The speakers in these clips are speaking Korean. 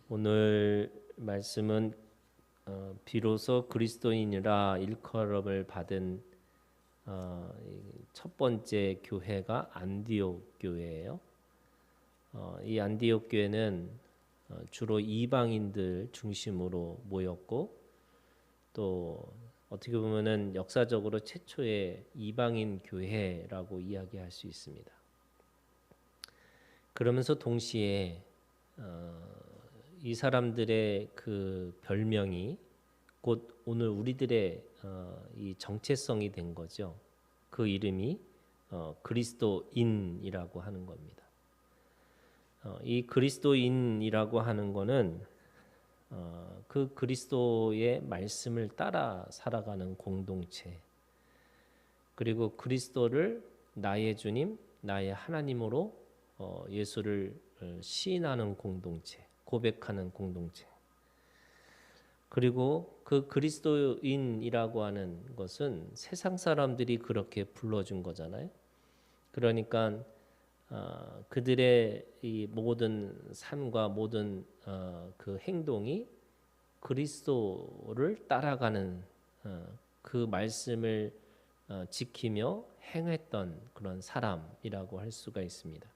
오늘 말씀은 비로소 그리스도인이라 일컬음을 받은 첫 번째 교회가 안디옥 교회예요. 이 안디옥 교회는 주로 이방인들 중심으로 모였고 또 어떻게 보면은 역사적으로 최초의 이방인 교회라고 이야기할 수 있습니다. 그러면서 동시에 이 사람들의 그 별명이 곧 오늘 우리들의 이 정체성이 된 거죠. 그 이름이 그리스도인이라고 하는 겁니다. 이 그리스도인이라고 하는 거는 그 그리스도의 말씀을 따라 살아가는 공동체, 그리고 그리스도를 나의 주님, 나의 하나님으로 예수를 시인하는 공동체, 고백하는 공동체. 그리고 그 그리스도인이라고 하는 것은 세상 사람들이 그렇게 불러준 거잖아요. 그러니까 그들의 이 모든 삶과 모든 그 행동이 그리스도를 따라가는 그 말씀을 지키며 행했던 그런 사람이라고 할 수가 있습니다.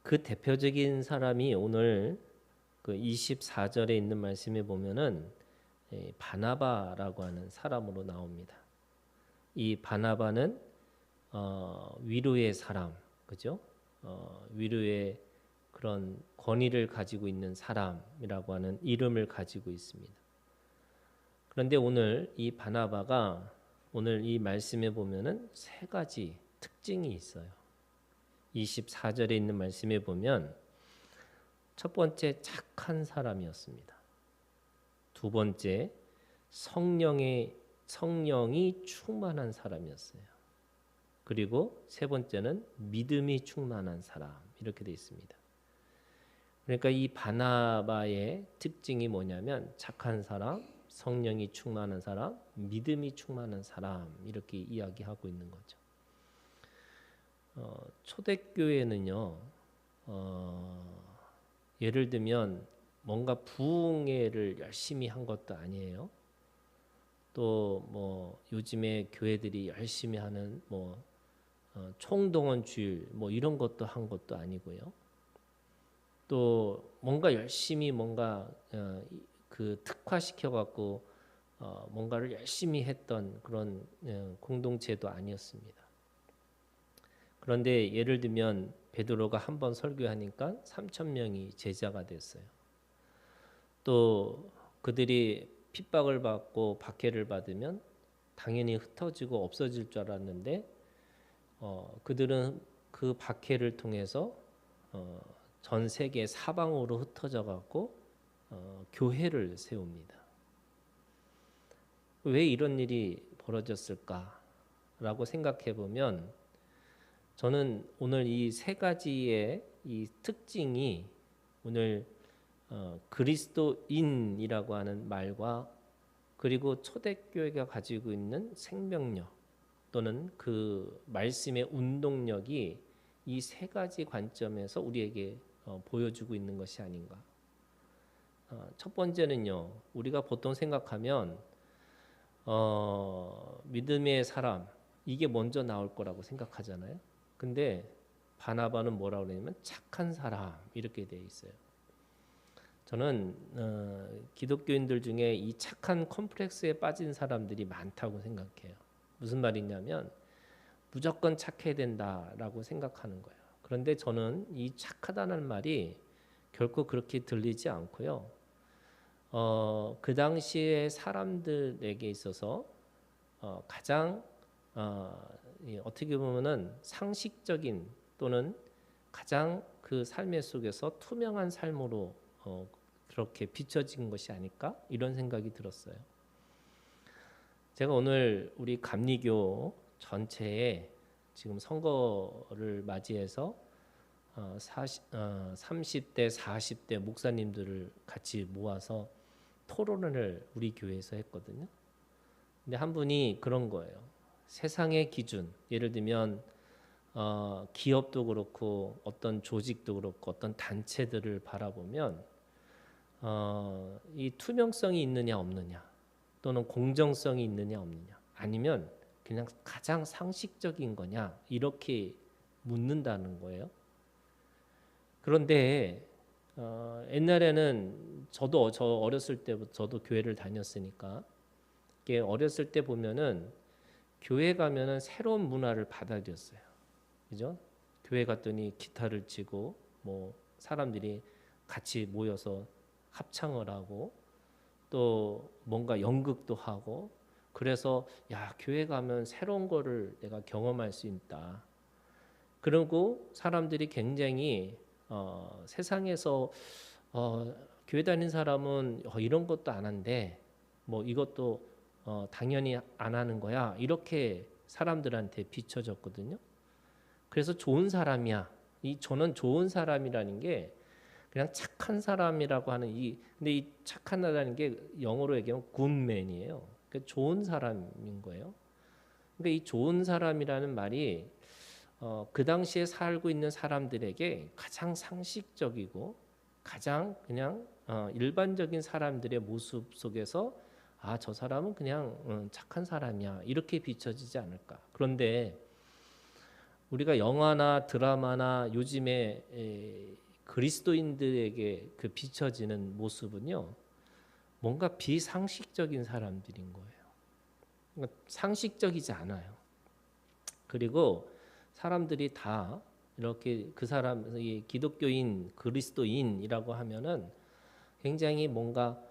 그 대표적인 사람이 오늘 그 24절에 있는 말씀에 보면은 바나바라고 하는 사람으로 나옵니다. 이 바나바는 위로의 사람, 그죠? 위로의 그런 권위를 가지고 있는 사람이라고 하는 이름을 가지고 있습니다. 그런데 오늘 이 바나바가 오늘 이 말씀에 보면은 세 가지 특징이 있어요. 24절에 있는 말씀에 보면 첫 번째 착한 사람이었습니다. 두 번째 성령이 충만한 사람이었어요. 그리고 세 번째는 믿음이 충만한 사람, 이렇게 되어 있습니다. 그러니까 이 바나바의 특징이 뭐냐면 착한 사람, 성령이 충만한 사람, 믿음이 충만한 사람, 이렇게 이야기하고 있는 거죠. 초대교회는요, 예를 들면 뭔가 부흥회를 열심히 한 것도 아니에요. 또 뭐 요즘에 교회들이 열심히 하는 뭐 총동원 주일 뭐 이런 것도 한 것도 아니고요. 또 뭔가 열심히 뭔가 그 특화시켜 갖고 뭔가를 열심히 했던 그런 공동체도 아니었습니다. 그런데 예를 들면 베드로가 한번 설교하니까 3천 명이 제자가 됐어요. 또 그들이 핍박을 받고 박해를 받으면 당연히 흩어지고 없어질 줄 알았는데 그들은 그 박해를 통해서 전 세계 사방으로 흩어져 갖고 교회를 세웁니다. 왜 이런 일이 벌어졌을까라고 생각해 보면 저는 오늘 이 세 가지의 이 특징이 오늘 그리스도인이라고 하는 말과 그리고 초대교회가 가지고 있는 생명력 또는 그 말씀의 운동력이 이 세 가지 관점에서 우리에게 보여주고 있는 것이 아닌가. 첫 번째는요, 우리가 보통 생각하면 믿음의 사람 이게 먼저 나올 거라고 생각하잖아요. 근데 바나바는 뭐라고 그러냐면 착한 사람 이렇게 되어 있어요. 저는 기독교인들 중에 이 착한 컴플렉스에 빠진 사람들이 많다고 생각해요. 무슨 말이냐면 무조건 착해야 된다라고 생각하는 거예요. 그런데 저는 이 착하다는 말이 결코 그렇게 들리지 않고요. 그 당시에 사람들에게 있어서 가장 어떻게 보면은 상식적인 또는 가장 그 삶의 속에서 투명한 삶으로 그렇게 비춰진 것이 아닐까 이런 생각이 들었어요. 제가 오늘 우리 감리교 전체에 지금 선거를 맞이해서 30대, 40대 목사님들을 같이 모아서 토론을 우리 교회에서 했거든요. 근데 한 분이 그런 거예요. 세상의 기준, 예를 들면 기업도 그렇고 어떤 조직도 그렇고 어떤 단체들을 바라보면 이 투명성이 있느냐 없느냐 또는 공정성이 있느냐 없느냐 아니면 그냥 가장 상식적인 거냐 이렇게 묻는다는 거예요. 그런데 옛날에는 저 어렸을 때부터 저도 교회를 다녔으니까 이게 어렸을 때 보면은 교회 가면은 새로운 문화를 받아들였어요. 그죠? 교회 갔더니 기타를 치고 뭐 사람들이 같이 모여서 합창을 하고 또 뭔가 연극도 하고 그래서 야 교회 가면 새로운 거를 내가 경험할 수 있다. 그리고 사람들이 굉장히 세상에서 교회 다닌 사람은 이런 것도 안 한대 뭐 이것도 당연히 안 하는 거야 이렇게 사람들한테 비춰졌거든요. 그래서 좋은 사람이야. 저는 좋은 사람이라는 게 그냥 착한 사람이라고 하는 근데 이 착한이라는 게 영어로 얘기하면 굿맨이에요. 그러니까 좋은 사람인 거예요. 그러니까 이 좋은 사람이라는 말이 그 당시에 살고 있는 사람들에게 가장 상식적이고 가장 그냥 일반적인 사람들의 모습 속에서 저 사람은 그냥 착한 사람이야 이렇게 비춰지지 않을까. 그런데 우리가 영화나 드라마나 요즘에 그리스도인들에게 그 비춰지는 모습은요 뭔가 비상식적인 사람들인 거예요. 그러니까 상식적이지 않아요. 그리고 사람들이 다 이렇게 그 사람 이 기독교인 그리스도인이라고 하면은 굉장히 뭔가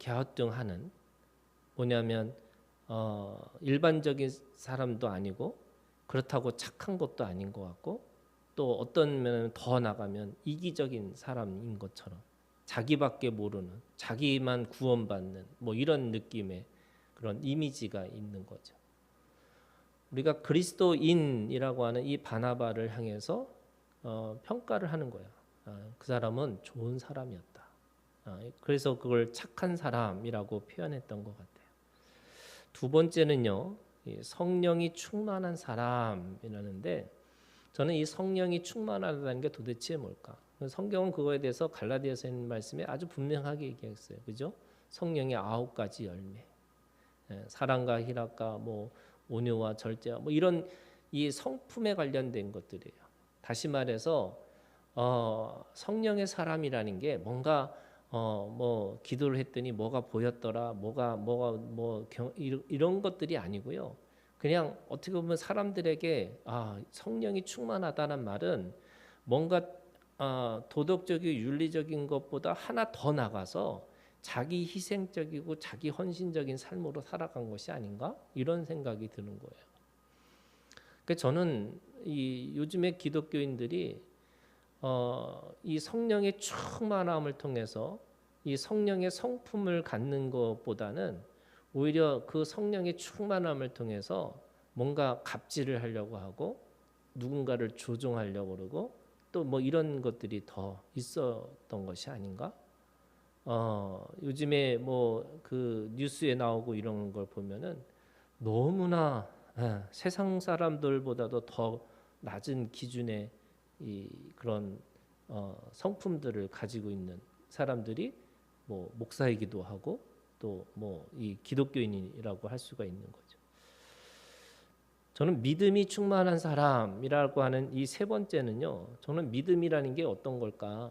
갸우뚱하는 뭐냐면 일반적인 사람도 아니고 그렇다고 착한 것도 아닌 것 같고 또 어떤 면은 더 나가면 이기적인 사람인 것처럼 자기밖에 모르는 자기만 구원받는 뭐 이런 느낌의 그런 이미지가 있는 거죠. 우리가 그리스도인이라고 하는 이 바나바를 향해서 평가를 하는 거야. 그 사람은 좋은 사람이었다. 그래서 그걸 착한 사람이라고 표현했던 것 같아요. 두 번째는요, 성령이 충만한 사람이라는데 저는 이 성령이 충만하다는 게 도대체 뭘까? 성경은 그거에 대해서 갈라디아서 있는 말씀에 아주 분명하게 얘기했어요. 그죠? 성령의 9가지 열매. 사랑과 희락과 뭐 온유와 절제와 뭐 이런 이 성품에 관련된 것들이에요. 다시 말해서 성령의 사람이라는 게 뭔가 뭐 기도를 했더니 뭐가 보였더라, 이런 것들이 아니고요. 그냥 어떻게 보면 사람들에게 성령이 충만하다는 말은 뭔가 도덕적이고 윤리적인 것보다 하나 더 나가서 자기 희생적이고 자기 헌신적인 삶으로 살아간 것이 아닌가 이런 생각이 드는 거예요. 그러니까 저는 이 요즘의 기독교인들이 이 성령의 충만함을 통해서 이 성령의 성품을 갖는 것보다는 오히려 그 성령의 충만함을 통해서 뭔가 갑질을 하려고 하고 누군가를 조종하려고 그러고 또 뭐 이런 것들이 더 있었던 것이 아닌가? 요즘에 뭐 그 뉴스에 나오고 이런 걸 보면은 너무나 세상 사람들보다도 더 낮은 기준의 이 그런 성품들을 가지고 있는 사람들이 뭐 목사이기도 하고 또 뭐 이 기독교인이라고 할 수가 있는 거죠. 저는 믿음이 충만한 사람이라고 하는 이 세 번째는요. 저는 믿음이라는 게 어떤 걸까?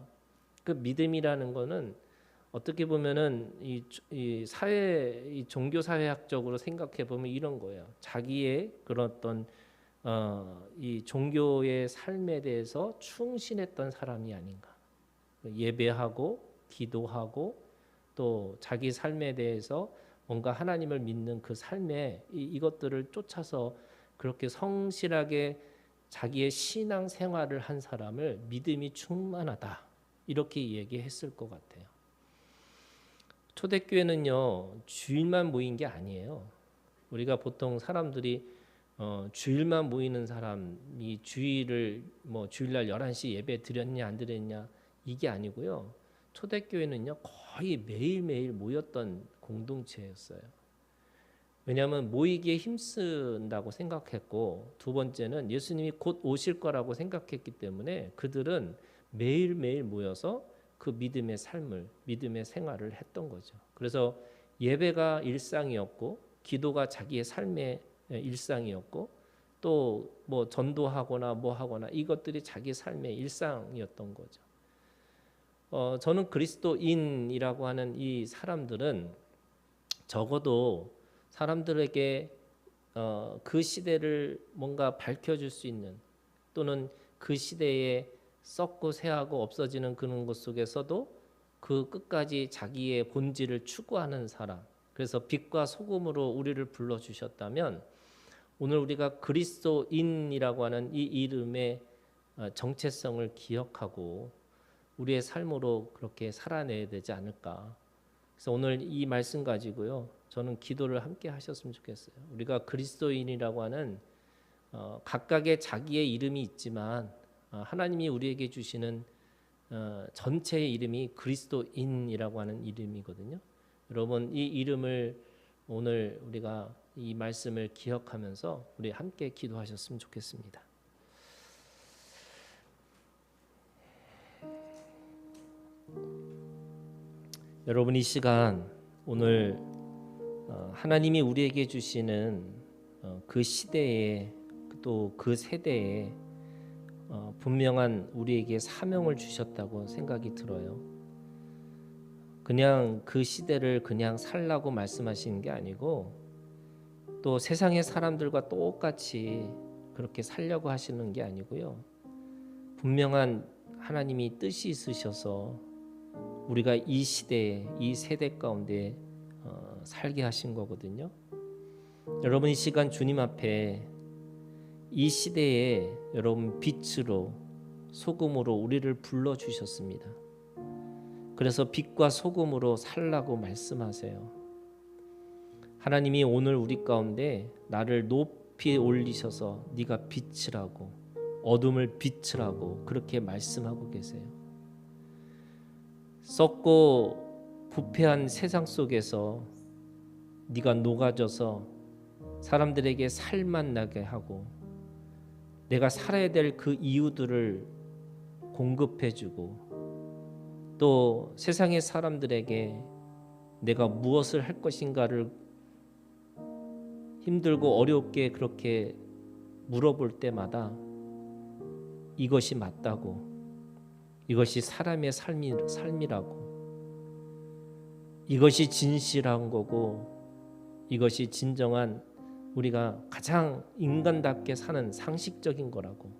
그 믿음이라는 거는 어떻게 보면은 이 사회 이 종교 사회학적으로 생각해 보면 이런 거예요. 자기의 그런 어떤 이 종교의 삶에 대해서 충실했던 사람이 아닌가. 예배하고 기도하고 또 자기 삶에 대해서 뭔가 하나님을 믿는 그 삶에 이것들을 쫓아서 그렇게 성실하게 자기의 신앙 생활을 한 사람을 믿음이 충만하다 이렇게 얘기했을 것 같아요. 초대교회는요 주일만 모인 게 아니에요. 우리가 보통 사람들이 주일만 모이는 사람이 주일을 뭐 주일날 11시 예배 드렸냐 안 드렸냐 이게 아니고요. 초대교회는요 거의 매일매일 모였던 공동체였어요. 왜냐하면 모이기에 힘쓴다고 생각했고, 두 번째는 예수님이 곧 오실 거라고 생각했기 때문에 그들은 매일매일 모여서 그 믿음의 삶을, 믿음의 생활을 했던 거죠. 그래서 예배가 일상이었고, 기도가 자기의 삶의 일상이었고, 또 뭐 전도하거나 뭐 하거나 이것들이 자기 삶의 일상이었던 거죠. 저는 그리스도인이라고 하는 이 사람들은 적어도 사람들에게 그 시대를 뭔가 밝혀줄 수 있는, 또는 그 시대에 썩고 새하고 없어지는 그런 것 속에서도 그 끝까지 자기의 본질을 추구하는 사람, 그래서 빛과 소금으로 우리를 불러주셨다면 오늘 우리가 그리스도인이라고 하는 이 이름의 정체성을 기억하고 우리의 삶으로 그렇게 살아내야 되지 않을까. 그래서 오늘 이 말씀 가지고요, 저는 기도를 함께 하셨으면 좋겠어요. 우리가 그리스도인이라고 하는 각각의 자기의 이름이 있지만 하나님이 우리에게 주시는 전체의 이름이 그리스도인이라고 하는 이름이거든요. 여러분, 이 이름을 오늘 우리가 이 말씀을 기억하면서 우리 함께 기도하셨으면 좋겠습니다. 여러분, 이 시간 오늘 하나님이 우리에게 주시는 그 시대에, 또 그 세대에 분명한 우리에게 사명을 주셨다고 생각이 들어요. 그냥 그 시대를 그냥 살라고 말씀하시는 게 아니고, 또 세상의 사람들과 똑같이 그렇게 살려고 하시는 게 아니고요, 분명한 하나님이 뜻이 있으셔서 우리가 이 시대에, 이 세대 가운데 살게 하신 거거든요. 여러분, 이 시간 주님 앞에 이 시대에 여러분 빛으로, 소금으로 우리를 불러주셨습니다. 그래서 빛과 소금으로 살라고 말씀하세요. 하나님이 오늘 우리 가운데 나를 높이 올리셔서 네가 빛이라고, 어둠을 빛이라고 그렇게 말씀하고 계세요. 썩고 부패한 세상 속에서 네가 녹아져서 사람들에게 살만 나게 하고, 내가 살아야 될 그 이유들을 공급해주고, 또 세상의 사람들에게 내가 무엇을 할 것인가를 힘들고 어렵게 그렇게 물어볼 때마다 이것이 맞다고, 이것이 사람의 삶이라고, 이것이 진실한 거고, 이것이 진정한 우리가 가장 인간답게 사는 상식적인 거라고.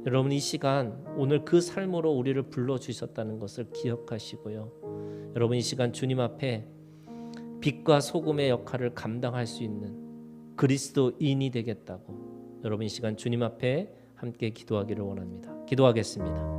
여러분, 이 시간 오늘 그 삶으로 우리를 불러주셨다는 것을 기억하시고요, 여러분 이 시간 주님 앞에 빛과 소금의 역할을 감당할 수 있는 그리스도인이 되겠다고 여러분 이 시간 주님 앞에 함께 기도하기를 원합니다. 기도하겠습니다.